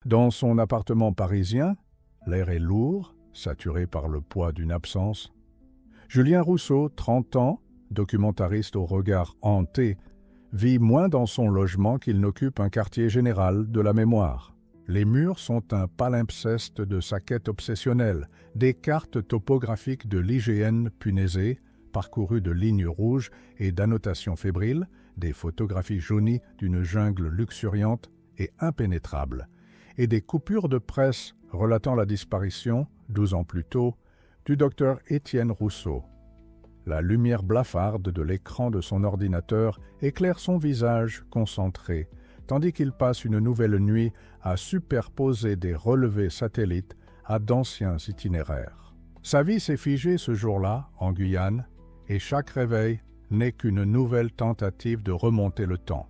Dans son appartement parisien, l'air est lourd, saturé par le poids d'une absence. Julien Rousseau, 30 ans, documentariste au regard hanté, vit moins dans son logement qu'il n'occupe un quartier général de la mémoire. Les murs sont un palimpseste de sa quête obsessionnelle, des cartes topographiques de l'IGN punaisées, parcourues de lignes rouges et d'annotations fébriles, des photographies jaunies d'une jungle luxuriante et impénétrable, et des coupures de presse relatant la disparition, 12 ans plus tôt, du docteur Étienne Rousseau. La lumière blafarde de l'écran de son ordinateur éclaire son visage concentré, tandis qu'il passe une nouvelle nuit à superposer des relevés satellites à d'anciens itinéraires. Sa vie s'est figée ce jour-là, en Guyane, et chaque réveil n'est qu'une nouvelle tentative de remonter le temps.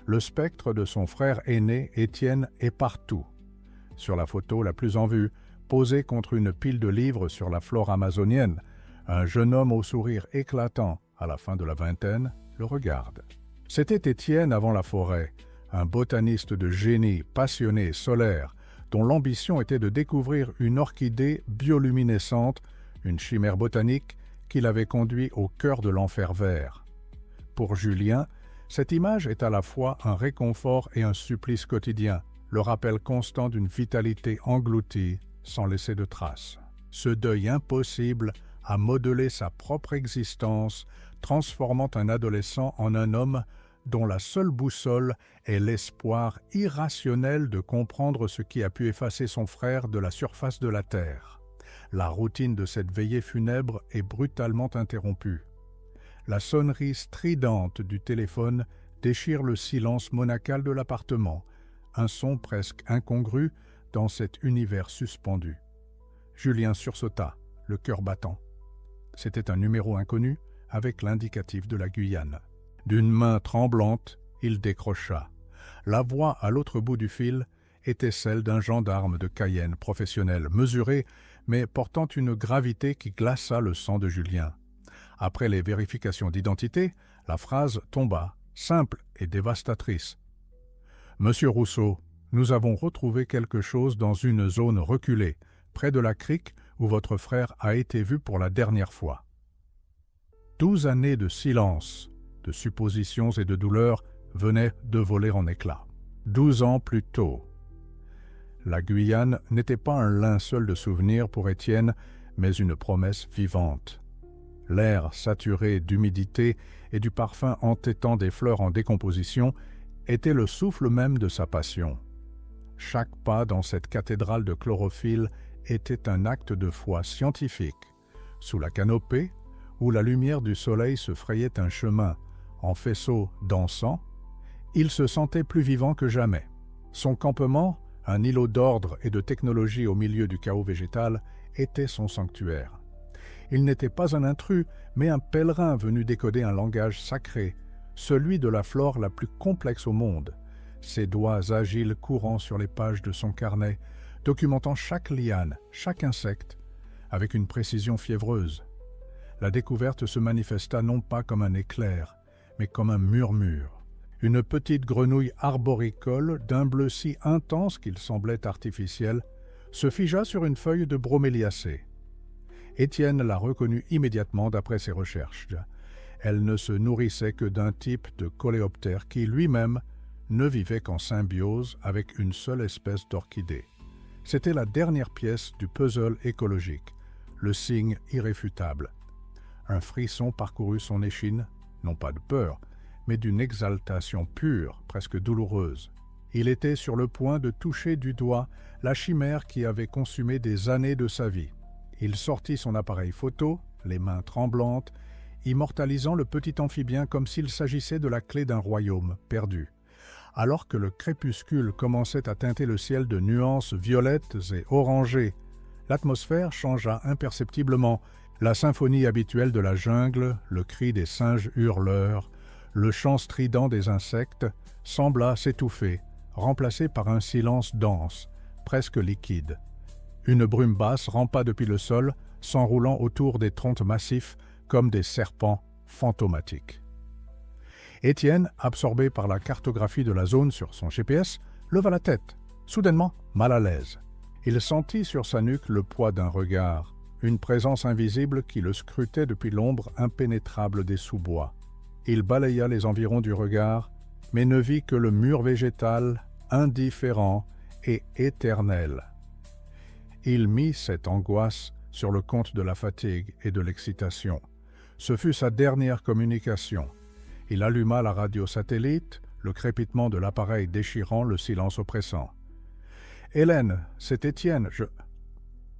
Le spectre de son frère aîné, Étienne, est partout. Sur la photo la plus en vue, posé contre une pile de livres sur la flore amazonienne, un jeune homme au sourire éclatant, à la fin de la vingtaine, le regarde. C'était Étienne avant la forêt, un botaniste de génie, passionné, solaire, dont l'ambition était de découvrir une orchidée bioluminescente, une chimère botanique qui l'avait conduit au cœur de l'enfer vert. Pour Julien, cette image est à la fois un réconfort et un supplice quotidien, le rappel constant d'une vitalité engloutie sans laisser de traces. Ce deuil impossible a modelé sa propre existence, transformant un adolescent en un homme dont la seule boussole est l'espoir irrationnel de comprendre ce qui a pu effacer son frère de la surface de la terre. La routine de cette veillée funèbre est brutalement interrompue. La sonnerie stridente du téléphone déchire le silence monacal de l'appartement, un son presque incongru dans cet univers suspendu. Julien sursauta, le cœur battant. C'était un numéro inconnu avec l'indicatif de la Guyane. D'une main tremblante, il décrocha. La voix à l'autre bout du fil était celle d'un gendarme de Cayenne professionnel, mesuré, mais portant une gravité qui glaça le sang de Julien. Après les vérifications d'identité, la phrase tomba, simple et dévastatrice. « Monsieur Rousseau, nous avons retrouvé quelque chose dans une zone reculée, près de la crique où votre frère a été vu pour la dernière fois. » 12 années de silence, de suppositions et de douleurs venaient de voler en éclats. 12 ans plus tôt. La Guyane n'était pas un linceul de souvenirs pour Étienne, mais une promesse vivante. L'air saturé d'humidité et du parfum entêtant des fleurs en décomposition était le souffle même de sa passion. Chaque pas dans cette cathédrale de chlorophylle était un acte de foi scientifique. Sous la canopée, où la lumière du soleil se frayait un chemin en faisceau dansant, il se sentait plus vivant que jamais. Son campement, un îlot d'ordre et de technologie au milieu du chaos végétal, était son sanctuaire. Il n'était pas un intrus, mais un pèlerin venu décoder un langage sacré, celui de la flore la plus complexe au monde. Ses doigts agiles courant sur les pages de son carnet, documentant chaque liane, chaque insecte, avec une précision fiévreuse. La découverte se manifesta non pas comme un éclair, mais comme un murmure. Une petite grenouille arboricole, d'un bleu si intense qu'il semblait artificiel, se figea sur une feuille de broméliacée. Étienne la reconnut immédiatement d'après ses recherches. Elle ne se nourrissait que d'un type de coléoptère qui, lui-même, ne vivait qu'en symbiose avec une seule espèce d'orchidée. C'était la dernière pièce du puzzle écologique, le signe irréfutable. Un frisson parcourut son échine, non pas de peur, mais d'une exaltation pure, presque douloureuse. Il était sur le point de toucher du doigt la chimère qui avait consumé des années de sa vie. Il sortit son appareil photo, les mains tremblantes, immortalisant le petit amphibien comme s'il s'agissait de la clé d'un royaume perdu. Alors que le crépuscule commençait à teinter le ciel de nuances violettes et orangées, l'atmosphère changea imperceptiblement. La symphonie habituelle de la jungle, le cri des singes hurleurs, le chant strident des insectes sembla s'étouffer, remplacé par un silence dense, presque liquide. Une brume basse rampa depuis le sol, s'enroulant autour des troncs massifs comme des serpents fantomatiques. Étienne, absorbé par la cartographie de la zone sur son GPS, leva la tête. Soudainement, mal à l'aise. Il sentit sur sa nuque le poids d'un regard, une présence invisible qui le scrutait depuis l'ombre impénétrable des sous-bois. Il balaya les environs du regard, mais ne vit que le mur végétal, indifférent et éternel. Il mit cette angoisse sur le compte de la fatigue et de l'excitation. Ce fut sa dernière communication. Il alluma la radio satellite, le crépitement de l'appareil déchirant le silence oppressant. « Hélène, c'est Étienne,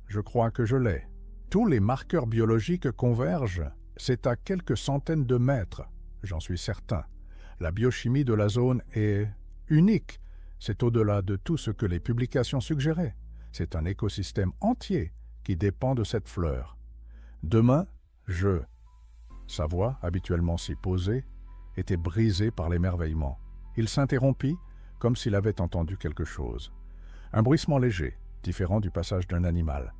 je crois que je l'ai. Tous les marqueurs biologiques convergent. C'est à quelques centaines de mètres, j'en suis certain. La biochimie de la zone est unique. C'est au-delà de tout ce que les publications suggéraient. C'est un écosystème entier qui dépend de cette fleur. Demain, Sa voix, habituellement si posée, était brisée par l'émerveillement. Il s'interrompit, comme s'il avait entendu quelque chose. Un bruissement léger, différent du passage d'un animal.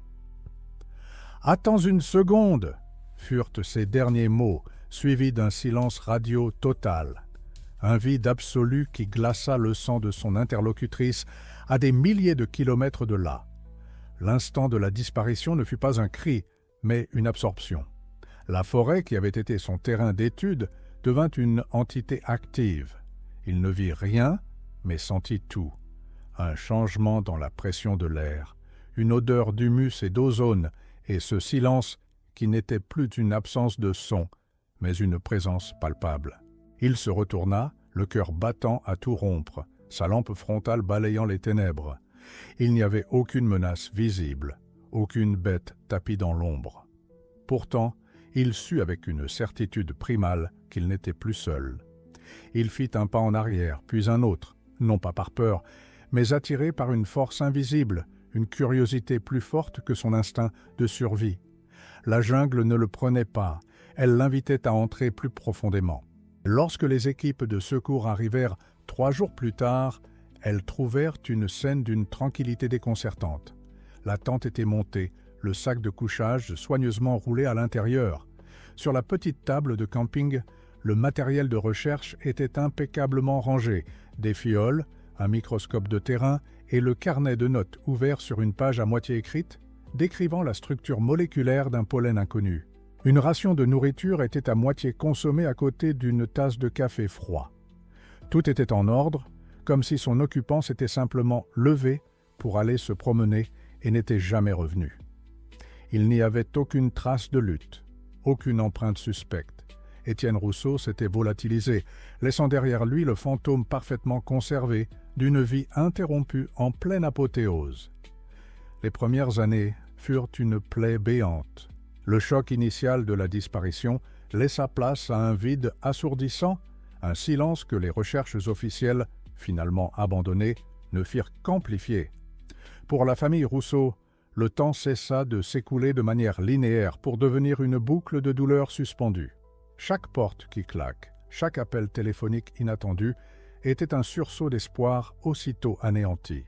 « Attends une seconde !» furent ses derniers mots, suivis d'un silence radio total. Un vide absolu qui glaça le sang de son interlocutrice à des milliers de kilomètres de là. L'instant de la disparition ne fut pas un cri, mais une absorption. La forêt, qui avait été son terrain d'étude, devint une entité active. Il ne vit rien, mais sentit tout. Un changement dans la pression de l'air, une odeur d'humus et d'ozone, et ce silence qui n'était plus une absence de son, mais une présence palpable. Il se retourna, le cœur battant à tout rompre, sa lampe frontale balayant les ténèbres. Il n'y avait aucune menace visible, aucune bête tapie dans l'ombre. Pourtant, il sut avec une certitude primale qu'il n'était plus seul. Il fit un pas en arrière, puis un autre, non pas par peur, mais attiré par une force invisible, une curiosité plus forte que son instinct de survie. La jungle ne le prenait pas, elle l'invitait à entrer plus profondément. Lorsque les équipes de secours arrivèrent 3 jours plus tard, elles trouvèrent une scène d'une tranquillité déconcertante. La tente était montée, le sac de couchage soigneusement roulé à l'intérieur. Sur la petite table de camping, le matériel de recherche était impeccablement rangé, des fioles, un microscope de terrain et le carnet de notes ouvert sur une page à moitié écrite, décrivant la structure moléculaire d'un pollen inconnu. Une ration de nourriture était à moitié consommée à côté d'une tasse de café froid. Tout était en ordre, comme si son occupant s'était simplement levé pour aller se promener et n'était jamais revenu. Il n'y avait aucune trace de lutte, aucune empreinte suspecte. Étienne Rousseau s'était volatilisé, laissant derrière lui le fantôme parfaitement conservé d'une vie interrompue en pleine apothéose. Les premières années furent une plaie béante. Le choc initial de la disparition laissa place à un vide assourdissant, un silence que les recherches officielles, finalement abandonnées, ne firent qu'amplifier. Pour la famille Rousseau, le temps cessa de s'écouler de manière linéaire pour devenir une boucle de douleur suspendue. Chaque porte qui claque, chaque appel téléphonique inattendu était un sursaut d'espoir aussitôt anéanti.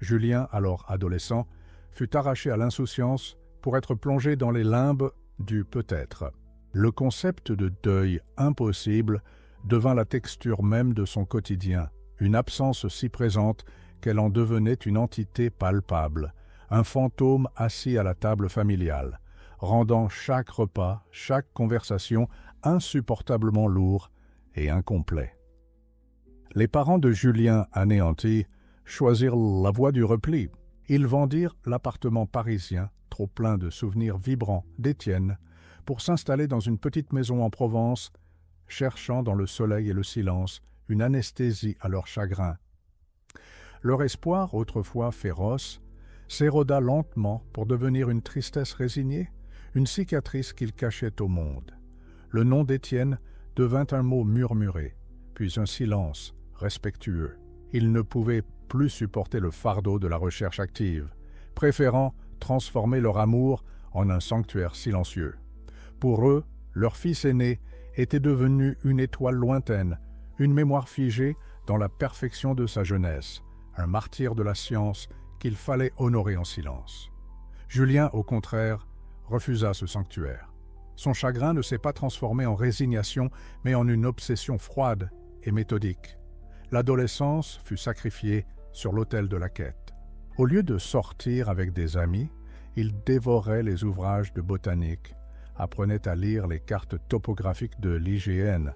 Julien, alors adolescent, fut arraché à l'insouciance pour être plongé dans les limbes du peut-être. Le concept de deuil impossible devint la texture même de son quotidien, une absence si présente qu'elle en devenait une entité palpable, un fantôme assis à la table familiale, rendant chaque repas, chaque conversation insupportablement lourd et incomplet. Les parents de Julien anéantis choisirent la voie du repli. Ils vendirent l'appartement parisien, trop plein de souvenirs vibrants d'Étienne, pour s'installer dans une petite maison en Provence, cherchant dans le soleil et le silence une anesthésie à leur chagrin. Leur espoir, autrefois féroce, s'éroda lentement pour devenir une tristesse résignée, une cicatrice qu'ils cachaient au monde. Le nom d'Étienne devint un mot murmuré, puis un silence respectueux. Ils ne pouvaient plus supporter le fardeau de la recherche active, préférant transformer leur amour en un sanctuaire silencieux. Pour eux, leur fils aîné était devenu une étoile lointaine, une mémoire figée dans la perfection de sa jeunesse, un martyr de la science qu'il fallait honorer en silence. Julien, au contraire, refusa ce sanctuaire. Son chagrin ne s'est pas transformé en résignation, mais en une obsession froide et méthodique. L'adolescence fut sacrifiée sur l'autel de la quête. Au lieu de sortir avec des amis, il dévorait les ouvrages de botanique, apprenait à lire les cartes topographiques de l'IGN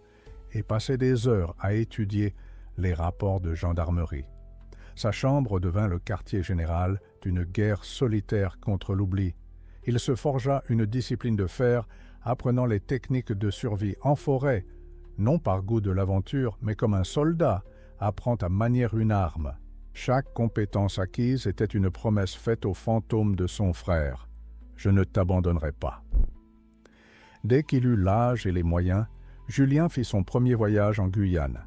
et passait des heures à étudier les rapports de gendarmerie. Sa chambre devint le quartier général d'une guerre solitaire contre l'oubli. Il se forgea une discipline de fer, apprenant les techniques de survie en forêt, non par goût de l'aventure, mais comme un soldat apprend à manier une arme. Chaque compétence acquise était une promesse faite au fantôme de son frère. « Je ne t'abandonnerai pas ». Dès qu'il eut l'âge et les moyens, Julien fit son premier voyage en Guyane.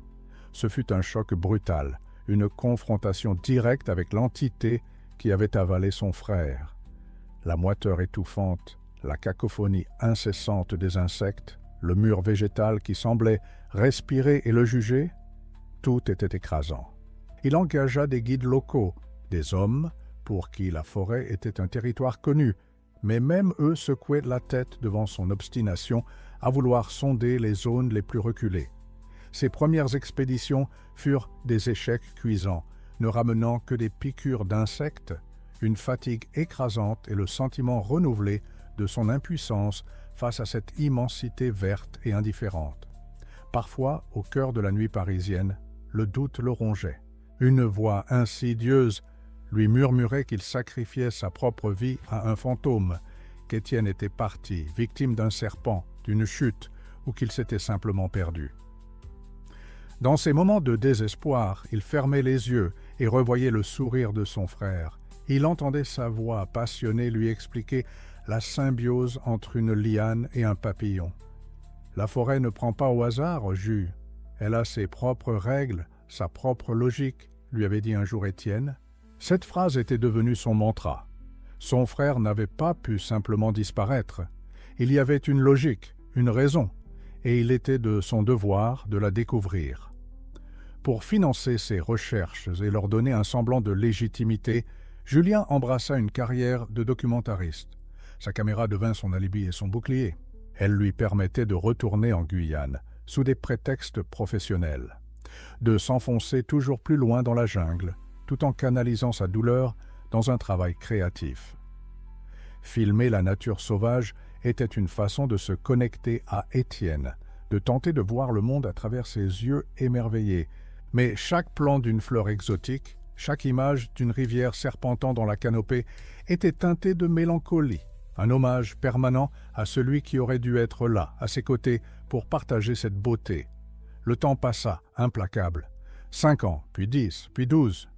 Ce fut un choc brutal, une confrontation directe avec l'entité qui avait avalé son frère. La moiteur étouffante, la cacophonie incessante des insectes, le mur végétal qui semblait respirer et le juger, tout était écrasant. Il engagea des guides locaux, des hommes pour qui la forêt était un territoire connu, mais même eux secouaient la tête devant son obstination à vouloir sonder les zones les plus reculées. Ses premières expéditions furent des échecs cuisants, ne ramenant que des piqûres d'insectes, une fatigue écrasante et le sentiment renouvelé de son impuissance face à cette immensité verte et indifférente. Parfois, au cœur de la nuit parisienne, le doute le rongeait. Une voix insidieuse lui murmurait qu'il sacrifiait sa propre vie à un fantôme, qu'Étienne était parti, victime d'un serpent, d'une chute, ou qu'il s'était simplement perdu. Dans ces moments de désespoir, il fermait les yeux et revoyait le sourire de son frère. Il entendait sa voix passionnée lui expliquer la symbiose entre une liane et un papillon. « La forêt ne prend pas au hasard, Jus. Elle a ses propres règles, sa propre logique, » lui avait dit un jour Étienne. Cette phrase était devenue son mantra. Son frère n'avait pas pu simplement disparaître. Il y avait une logique, une raison, et il était de son devoir de la découvrir. Pour financer ses recherches et leur donner un semblant de légitimité, Julien embrassa une carrière de documentariste. Sa caméra devint son alibi et son bouclier. Elle lui permettait de retourner en Guyane, sous des prétextes professionnels, de s'enfoncer toujours plus loin dans la jungle, tout en canalisant sa douleur dans un travail créatif. Filmer la nature sauvage était une façon de se connecter à Étienne, de tenter de voir le monde à travers ses yeux émerveillés. Mais chaque plan d'une fleur exotique, chaque image d'une rivière serpentant dans la canopée était teintée de mélancolie, un hommage permanent à celui qui aurait dû être là, à ses côtés, pour partager cette beauté. Le temps passa, implacable. 5 ans, puis 10, puis 12.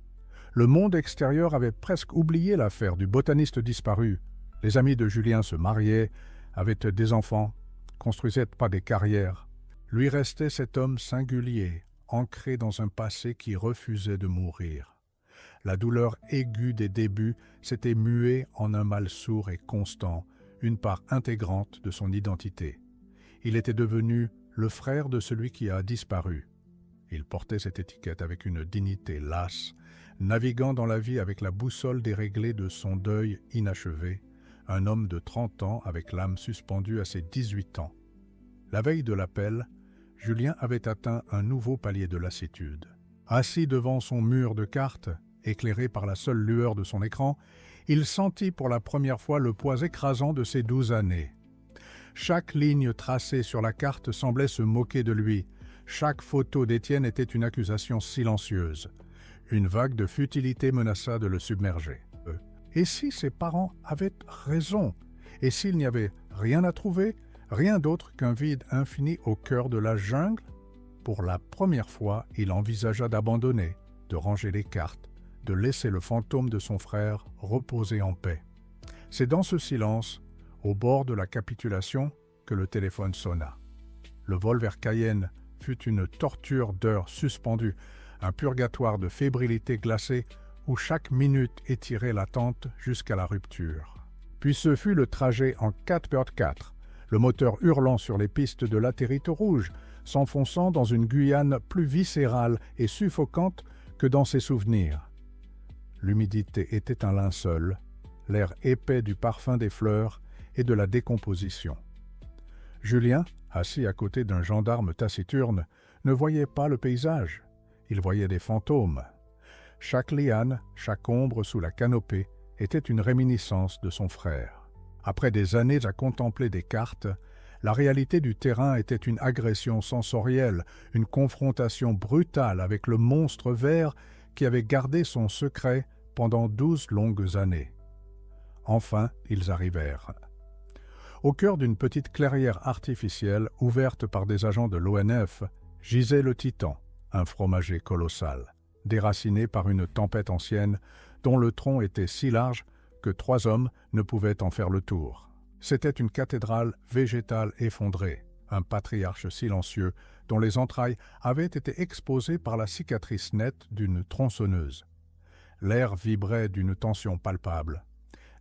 Le monde extérieur avait presque oublié l'affaire du botaniste disparu. Les amis de Julien se mariaient, avaient des enfants, construisaient pas des carrières. Lui restait cet homme singulier, ancré dans un passé qui refusait de mourir. La douleur aiguë des débuts s'était muée en un mal sourd et constant, une part intégrante de son identité. Il était devenu le frère de celui qui a disparu. Il portait cette étiquette avec une dignité lasse, naviguant dans la vie avec la boussole déréglée de son deuil inachevé, un homme de 30 ans avec l'âme suspendue à ses 18 ans. La veille de l'appel, Julien avait atteint un nouveau palier de lassitude. Assis devant son mur de cartes, éclairé par la seule lueur de son écran, il sentit pour la première fois le poids écrasant de ses 12 années. Chaque ligne tracée sur la carte semblait se moquer de lui. Chaque photo d'Étienne était une accusation silencieuse. Une vague de futilité menaça de le submerger. Et si ses parents avaient raison? Et s'il n'y avait rien à trouver, rien d'autre qu'un vide infini au cœur de la jungle? Pour la première fois, il envisagea d'abandonner, de ranger les cartes, de laisser le fantôme de son frère reposer en paix. C'est dans ce silence, au bord de la capitulation, que le téléphone sonna. Le vol vers Cayenne fut une torture d'heures suspendues, un purgatoire de fébrilité glacée où chaque minute étirait l'attente jusqu'à la rupture. Puis ce fut le trajet en 4x4, le moteur hurlant sur les pistes de latérite rouge, s'enfonçant dans une Guyane plus viscérale et suffocante que dans ses souvenirs. L'humidité était un linceul, l'air épais du parfum des fleurs et de la décomposition. Julien, assis à côté d'un gendarme taciturne, ne voyait pas le paysage. Il voyait des fantômes. Chaque liane, chaque ombre sous la canopée était une réminiscence de son frère. Après des années à contempler des cartes, la réalité du terrain était une agression sensorielle, une confrontation brutale avec le monstre vert qui avait gardé son secret pendant 12 longues années. Enfin, ils arrivèrent. Au cœur d'une petite clairière artificielle ouverte par des agents de l'ONF, gisait le Titan, un fromager colossal, déraciné par une tempête ancienne dont le tronc était si large que 3 hommes ne pouvaient en faire le tour. C'était une cathédrale végétale effondrée, un patriarche silencieux dont les entrailles avaient été exposées par la cicatrice nette d'une tronçonneuse. L'air vibrait d'une tension palpable.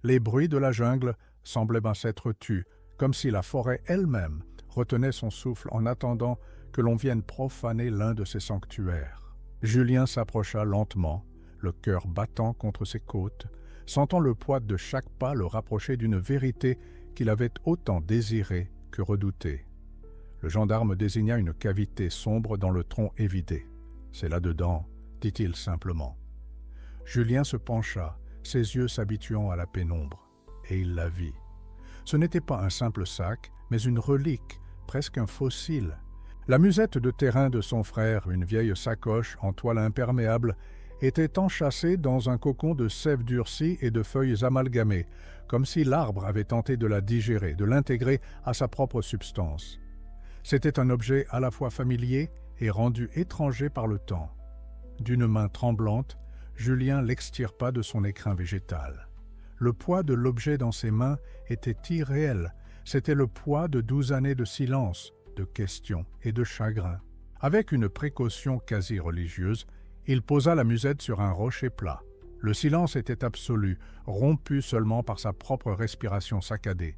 Les bruits de la jungle semblaient s'être tus, comme si la forêt elle-même retenait son souffle en attendant que l'on vienne profaner l'un de ses sanctuaires. Julien s'approcha lentement, le cœur battant contre ses côtes, sentant le poids de chaque pas le rapprocher d'une vérité qu'il avait autant désirée que redoutée. Le gendarme désigna une cavité sombre dans le tronc évidé. « C'est là-dedans, » dit-il simplement. Julien se pencha, ses yeux s'habituant à la pénombre, et il la vit. Ce n'était pas un simple sac, mais une relique, presque un fossile. La musette de terrain de son frère, une vieille sacoche en toile imperméable, était enchâssée dans un cocon de sève durcie et de feuilles amalgamées, comme si l'arbre avait tenté de la digérer, de l'intégrer à sa propre substance. C'était un objet à la fois familier et rendu étranger par le temps. D'une main tremblante, Julien l'extirpa de son écrin végétal. Le poids de l'objet dans ses mains était irréel. C'était le poids de 12 années de silence, de questions et de chagrin. Avec une précaution quasi religieuse, il posa la musette sur un rocher plat. Le silence était absolu, rompu seulement par sa propre respiration saccadée.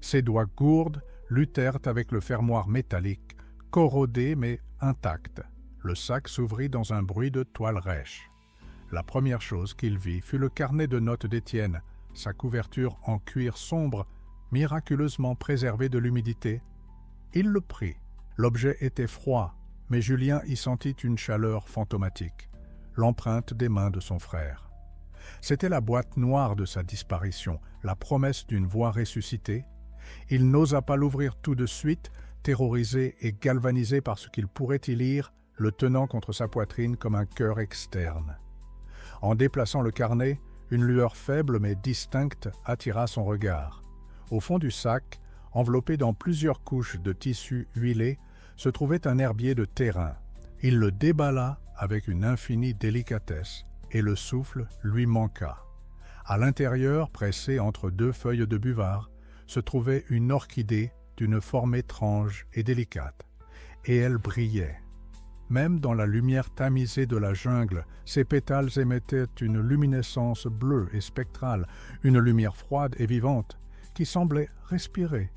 Ses doigts gourdes luttèrent avec le fermoir métallique, corrodé mais intact. Le sac s'ouvrit dans un bruit de toile rêche. La première chose qu'il vit fut le carnet de notes d'Étienne, sa couverture en cuir sombre, miraculeusement préservée de l'humidité. Il le prit. L'objet était froid, mais Julien y sentit une chaleur fantomatique, l'empreinte des mains de son frère. C'était la boîte noire de sa disparition, la promesse d'une voix ressuscitée. Il n'osa pas l'ouvrir tout de suite, terrorisé et galvanisé par ce qu'il pourrait y lire, le tenant contre sa poitrine comme un cœur externe. En déplaçant le carnet, une lueur faible mais distincte attira son regard. Au fond du sac, enveloppé dans plusieurs couches de tissu huilé, se trouvait un herbier de terrain. Il le déballa avec une infinie délicatesse, et le souffle lui manqua. À l'intérieur, pressée entre 2 feuilles de buvard, se trouvait une orchidée d'une forme étrange et délicate, et elle brillait. Même dans la lumière tamisée de la jungle, ses pétales émettaient une luminescence bleue et spectrale, une lumière froide et vivante, qui semblait respirer.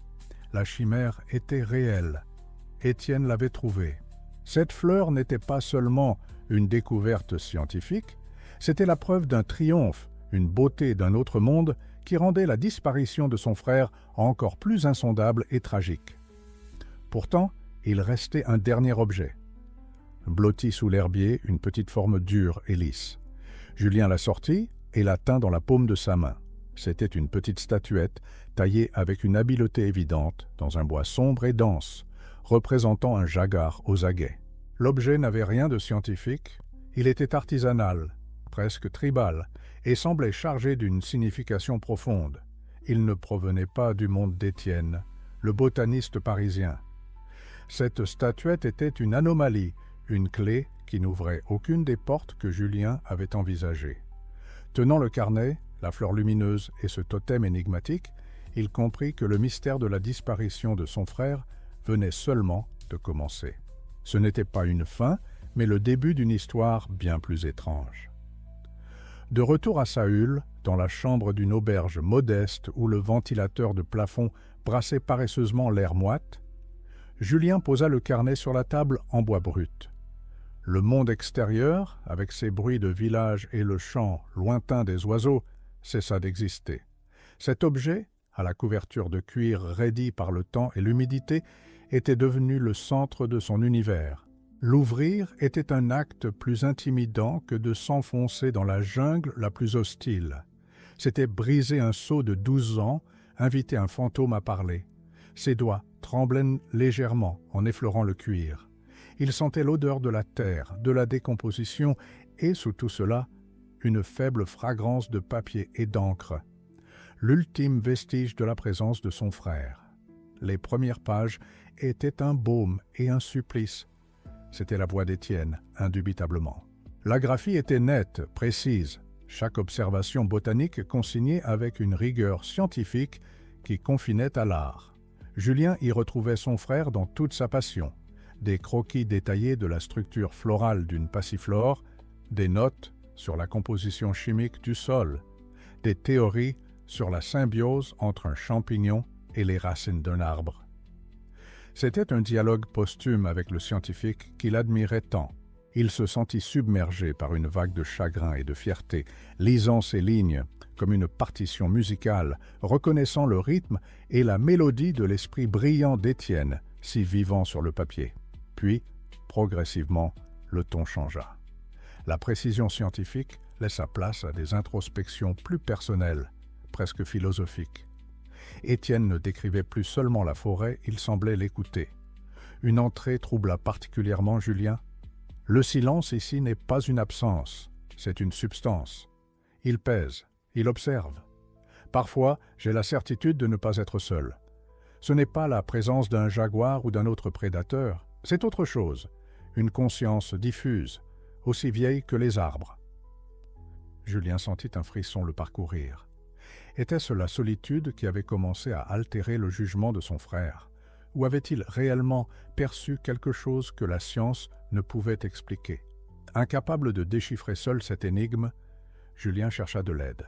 La chimère était réelle. Étienne l'avait trouvée. Cette fleur n'était pas seulement une découverte scientifique, c'était la preuve d'un triomphe, une beauté d'un autre monde qui rendait la disparition de son frère encore plus insondable et tragique. Pourtant, il restait un dernier objet. Blotti sous l'herbier, une petite forme dure et lisse. Julien la sortit et la tint dans la paume de sa main. C'était une petite statuette taillée avec une habileté évidente dans un bois sombre et dense, représentant un jaguar aux aguets. L'objet n'avait rien de scientifique, il était artisanal, presque tribal, et semblait chargé d'une signification profonde. Il ne provenait pas du monde d'Étienne, le botaniste parisien. Cette statuette était une anomalie, une clé qui n'ouvrait aucune des portes que Julien avait envisagées. Tenant le carnet, la fleur lumineuse et ce totem énigmatique, il comprit que le mystère de la disparition de son frère venait seulement de commencer. Ce n'était pas une fin, mais le début d'une histoire bien plus étrange. De retour à Saül, dans la chambre d'une auberge modeste où le ventilateur de plafond brassait paresseusement l'air moite, Julien posa le carnet sur la table en bois brut. Le monde extérieur, avec ses bruits de village et le chant lointain des oiseaux, cessa d'exister. Cet objet, à la couverture de cuir raidie par le temps et l'humidité, était devenu le centre de son univers. L'ouvrir était un acte plus intimidant que de s'enfoncer dans la jungle la plus hostile. C'était briser un seau de 12 ans, inviter un fantôme à parler. Ses doigts tremblaient légèrement en effleurant le cuir. Il sentait l'odeur de la terre, de la décomposition et, sous tout cela, une faible fragrance de papier et d'encre. L'ultime vestige de la présence de son frère. Les premières pages étaient un baume et un supplice. C'était la voix d'Étienne, indubitablement. La graphie était nette, précise, chaque observation botanique consignée avec une rigueur scientifique qui confinait à l'art. Julien y retrouvait son frère dans toute sa passion. Des croquis détaillés de la structure florale d'une passiflore, des notes sur la composition chimique du sol, des théories sur la symbiose entre un champignon et les racines d'un arbre. C'était un dialogue posthume avec le scientifique qu'il admirait tant. Il se sentit submergé par une vague de chagrin et de fierté, lisant ces lignes comme une partition musicale, reconnaissant le rythme et la mélodie de l'esprit brillant d'Étienne, si vivant sur le papier. Puis, progressivement, le ton changea. La précision scientifique laissa place à des introspections plus personnelles, presque philosophiques. Étienne ne décrivait plus seulement la forêt, il semblait l'écouter. Une entrée troubla particulièrement Julien. Le silence ici n'est pas une absence, c'est une substance. Il pèse, il observe. Parfois, j'ai la certitude de ne pas être seul. Ce n'est pas la présence d'un jaguar ou d'un autre prédateur, c'est autre chose, une conscience diffuse, aussi vieille que les arbres. Julien sentit un frisson le parcourir. Était-ce la solitude qui avait commencé à altérer le jugement de son frère, ou avait-il réellement perçu quelque chose que la science ne pouvait expliquer? Incapable de déchiffrer seul cette énigme, Julien chercha de l'aide.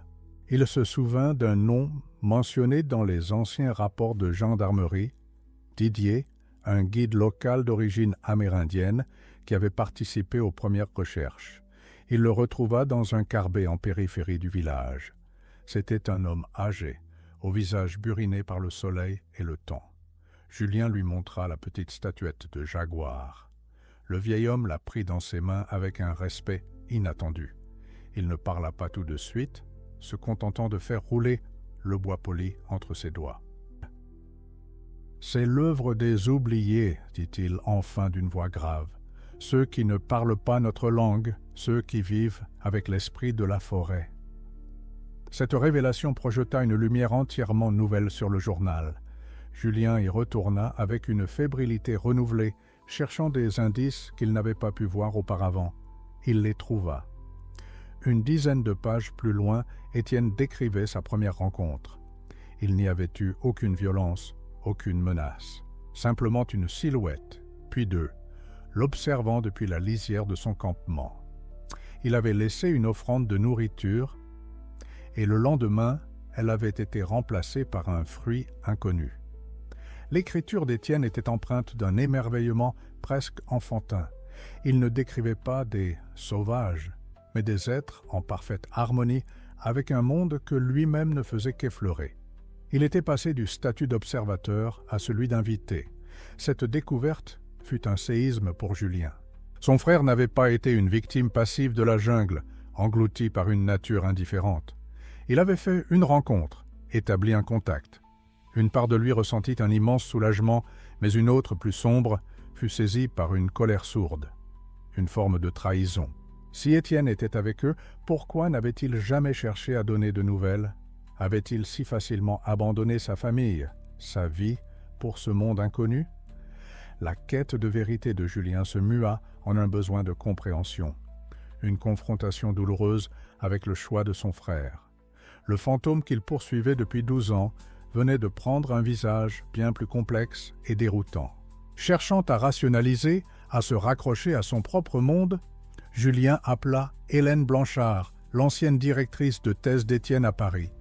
Il se souvint d'un nom mentionné dans les anciens rapports de gendarmerie, Didier, un guide local d'origine amérindienne qui avait participé aux premières recherches. Il le retrouva dans un carbet en périphérie du village. C'était un homme âgé, au visage buriné par le soleil et le temps. Julien lui montra la petite statuette de jaguar. Le vieil homme la prit dans ses mains avec un respect inattendu. Il ne parla pas tout de suite, se contentant de faire rouler le bois poli entre ses doigts. « C'est l'œuvre des oubliés, dit-il enfin d'une voix grave, ceux qui ne parlent pas notre langue, ceux qui vivent avec l'esprit de la forêt. » Cette révélation projeta une lumière entièrement nouvelle sur le journal. Julien y retourna avec une fébrilité renouvelée, cherchant des indices qu'il n'avait pas pu voir auparavant. Il les trouva. Une dizaine de pages plus loin, Étienne décrivait sa première rencontre. Il n'y avait eu aucune violence, aucune menace. Simplement une silhouette, puis deux, l'observant depuis la lisière de son campement. Il avait laissé une offrande de nourriture, et le lendemain, elle avait été remplacée par un fruit inconnu. L'écriture d'Étienne était empreinte d'un émerveillement presque enfantin. Il ne décrivait pas des sauvages, mais des êtres en parfaite harmonie avec un monde que lui-même ne faisait qu'effleurer. Il était passé du statut d'observateur à celui d'invité. Cette découverte fut un séisme pour Julien. Son frère n'avait pas été une victime passive de la jungle, englouti par une nature indifférente. Il avait fait une rencontre, établi un contact. Une part de lui ressentit un immense soulagement, mais une autre, plus sombre, fut saisie par une colère sourde, une forme de trahison. Si Étienne était avec eux, pourquoi n'avait-il jamais cherché à donner de nouvelles? Avait-il si facilement abandonné sa famille, sa vie, pour ce monde inconnu? La quête de vérité de Julien se mua en un besoin de compréhension, une confrontation douloureuse avec le choix de son frère. Le fantôme qu'il poursuivait depuis 12 ans venait de prendre un visage bien plus complexe et déroutant. Cherchant à rationaliser, à se raccrocher à son propre monde, Julien appela Hélène Blanchard, l'ancienne directrice de thèse d'Étienne à Paris,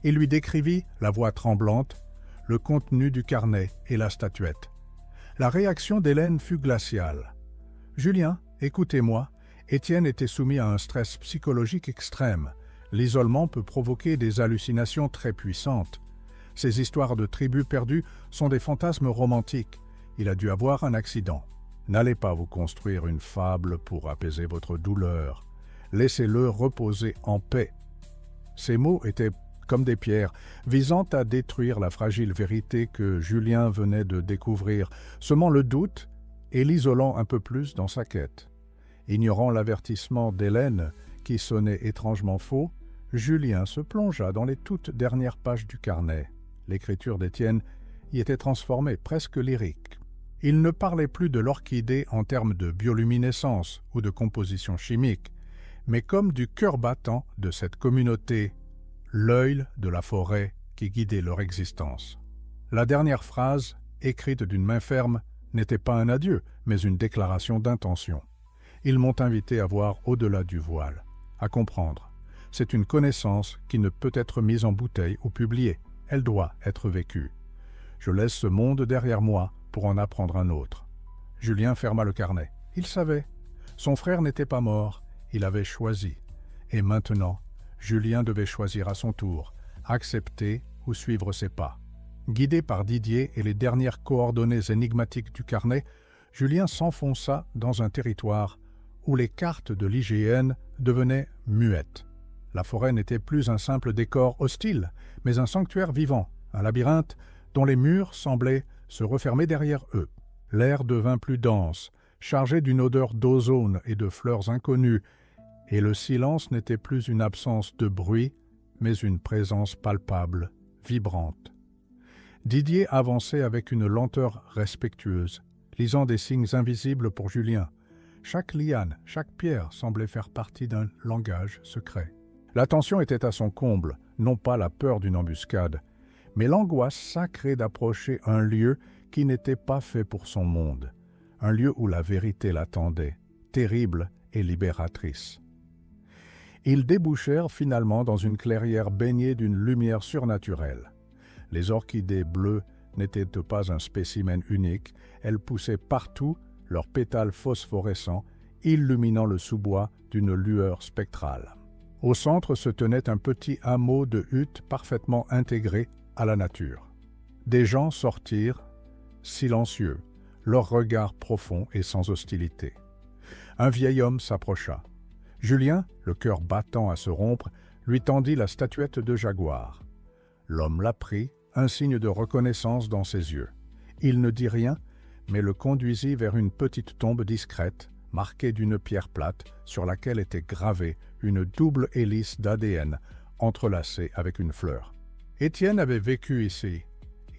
et lui décrivit, la voix tremblante, le contenu du carnet et la statuette. La réaction d'Hélène fut glaciale. « Julien, écoutez-moi, Étienne était soumis à un stress psychologique extrême. L'isolement peut provoquer des hallucinations très puissantes. Ces histoires de tribus perdues sont des fantasmes romantiques. Il a dû avoir un accident. N'allez pas vous construire une fable pour apaiser votre douleur. Laissez-le reposer en paix. » Ces mots étaient comme des pierres, visant à détruire la fragile vérité que Julien venait de découvrir, semant le doute et l'isolant un peu plus dans sa quête. Ignorant l'avertissement d'Hélène, qui sonnait étrangement faux, Julien se plongea dans les toutes dernières pages du carnet. L'écriture d'Étienne y était transformée, presque lyrique. Il ne parlait plus de l'orchidée en termes de bioluminescence ou de composition chimique, mais comme du cœur battant de cette communauté, l'œil de la forêt qui guidait leur existence. La dernière phrase, écrite d'une main ferme, n'était pas un adieu, mais une déclaration d'intention. Ils m'ont invité à voir au-delà du voile, à comprendre. C'est une connaissance qui ne peut être mise en bouteille ou publiée. Elle doit être vécue. Je laisse ce monde derrière moi pour en apprendre un autre. Julien ferma le carnet. Il savait. Son frère n'était pas mort. Il avait choisi. Et maintenant, Julien devait choisir à son tour, accepter ou suivre ses pas. Guidé par Didier et les dernières coordonnées énigmatiques du carnet, Julien s'enfonça dans un territoire où les cartes de l'IGN devenaient muettes. La forêt n'était plus un simple décor hostile, mais un sanctuaire vivant, un labyrinthe dont les murs semblaient se refermer derrière eux. L'air devint plus dense, chargé d'une odeur d'ozone et de fleurs inconnues, et le silence n'était plus une absence de bruit, mais une présence palpable, vibrante. Didier avançait avec une lenteur respectueuse, lisant des signes invisibles pour Julien. Chaque liane, chaque pierre semblait faire partie d'un langage secret. La tension était à son comble, non pas la peur d'une embuscade, mais l'angoisse sacrée d'approcher un lieu qui n'était pas fait pour son monde, un lieu où la vérité l'attendait, terrible et libératrice. Ils débouchèrent finalement dans une clairière baignée d'une lumière surnaturelle. Les orchidées bleues n'étaient pas un spécimen unique, elles poussaient partout, leurs pétales phosphorescents, illuminant le sous-bois d'une lueur spectrale. Au centre se tenait un petit hameau de huttes parfaitement intégré à la nature. Des gens sortirent, silencieux, leurs regards profonds et sans hostilité. Un vieil homme s'approcha. Julien, le cœur battant à se rompre, lui tendit la statuette de jaguar. L'homme la prit, un signe de reconnaissance dans ses yeux. Il ne dit rien, mais le conduisit vers une petite tombe discrète, marquée d'une pierre plate sur laquelle était gravée une double hélice d'ADN entrelacée avec une fleur. Étienne avait vécu ici.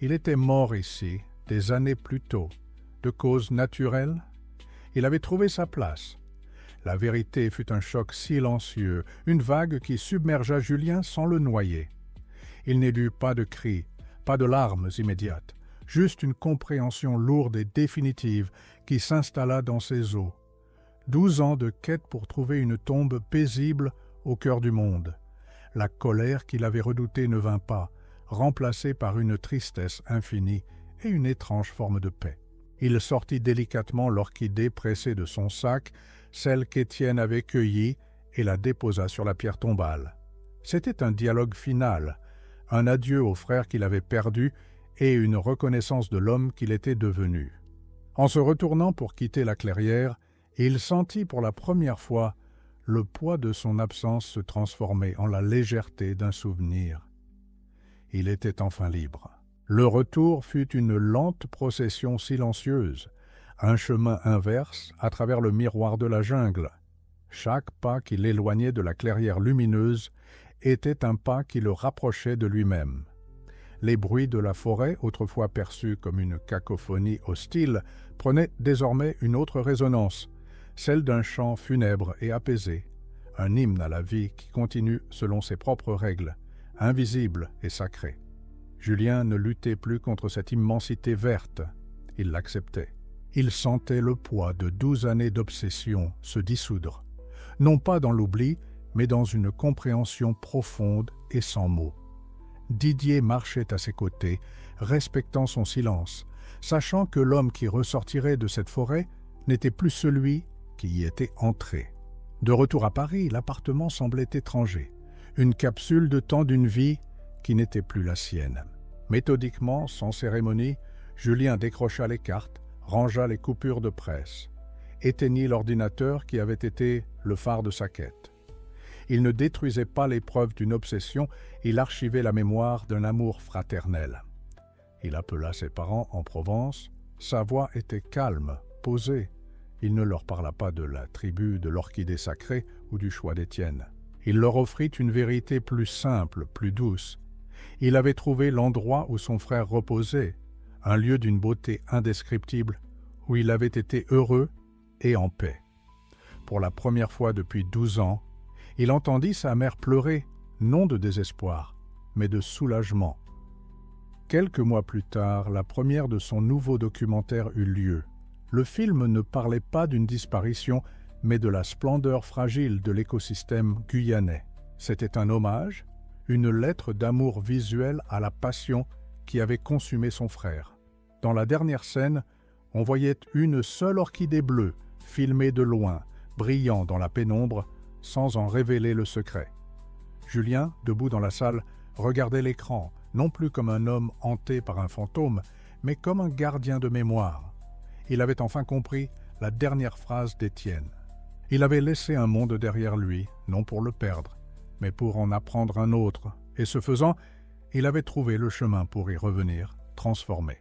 Il était mort ici, des années plus tôt. De cause naturelle, il avait trouvé sa place. La vérité fut un choc silencieux, une vague qui submergea Julien sans le noyer. Il n'élut pas de cris, pas de larmes immédiates, juste une compréhension lourde et définitive qui s'installa dans ses os. 12 ans de quête pour trouver une tombe paisible au cœur du monde. La colère qu'il avait redoutée ne vint pas, remplacée par une tristesse infinie et une étrange forme de paix. Il sortit délicatement l'orchidée pressée de son sac, celle qu'Étienne avait cueillie, et la déposa sur la pierre tombale. C'était un dialogue final, un adieu au frère qu'il avait perdu et une reconnaissance de l'homme qu'il était devenu. En se retournant pour quitter la clairière, il sentit pour la première fois le poids de son absence se transformer en la légèreté d'un souvenir. Il était enfin libre. Le retour fut une lente procession silencieuse, un chemin inverse à travers le miroir de la jungle. Chaque pas qui l'éloignait de la clairière lumineuse était un pas qui le rapprochait de lui-même. Les bruits de la forêt, autrefois perçus comme une cacophonie hostile, prenaient désormais une autre résonance, celle d'un chant funèbre et apaisé, un hymne à la vie qui continue selon ses propres règles, invisible et sacré. Julien ne luttait plus contre cette immensité verte, il l'acceptait. Il sentait le poids de 12 années d'obsession se dissoudre, non pas dans l'oubli, mais dans une compréhension profonde et sans mots. Didier marchait à ses côtés, respectant son silence, sachant que l'homme qui ressortirait de cette forêt n'était plus celui qui y était entré. De retour à Paris, l'appartement semblait étranger, une capsule de temps d'une vie qui n'était plus la sienne. Méthodiquement, sans cérémonie, Julien décrocha les cartes, rangea les coupures de presse, éteignit l'ordinateur qui avait été le phare de sa quête. Il ne détruisait pas les preuves d'une obsession, il archivait la mémoire d'un amour fraternel. Il appela ses parents en Provence, sa voix était calme, posée. Il ne leur parla pas de la tribu de l'orchidée sacrée ou du choix d'Étienne. Il leur offrit une vérité plus simple, plus douce. Il avait trouvé l'endroit où son frère reposait, un lieu d'une beauté indescriptible, où il avait été heureux et en paix. Pour la première fois depuis 12 ans, il entendit sa mère pleurer, non de désespoir, mais de soulagement. Quelques mois plus tard, la première de son nouveau documentaire eut lieu. Le film ne parlait pas d'une disparition, mais de la splendeur fragile de l'écosystème guyanais. C'était un hommage, une lettre d'amour visuel à la passion qui avait consumé son frère. Dans la dernière scène, on voyait une seule orchidée bleue, filmée de loin, brillant dans la pénombre, sans en révéler le secret. Julien, debout dans la salle, regardait l'écran, non plus comme un homme hanté par un fantôme, mais comme un gardien de mémoire. Il avait enfin compris la dernière phrase d'Étienne. Il avait laissé un monde derrière lui, non pour le perdre, mais pour en apprendre un autre, et ce faisant, il avait trouvé le chemin pour y revenir, transformé.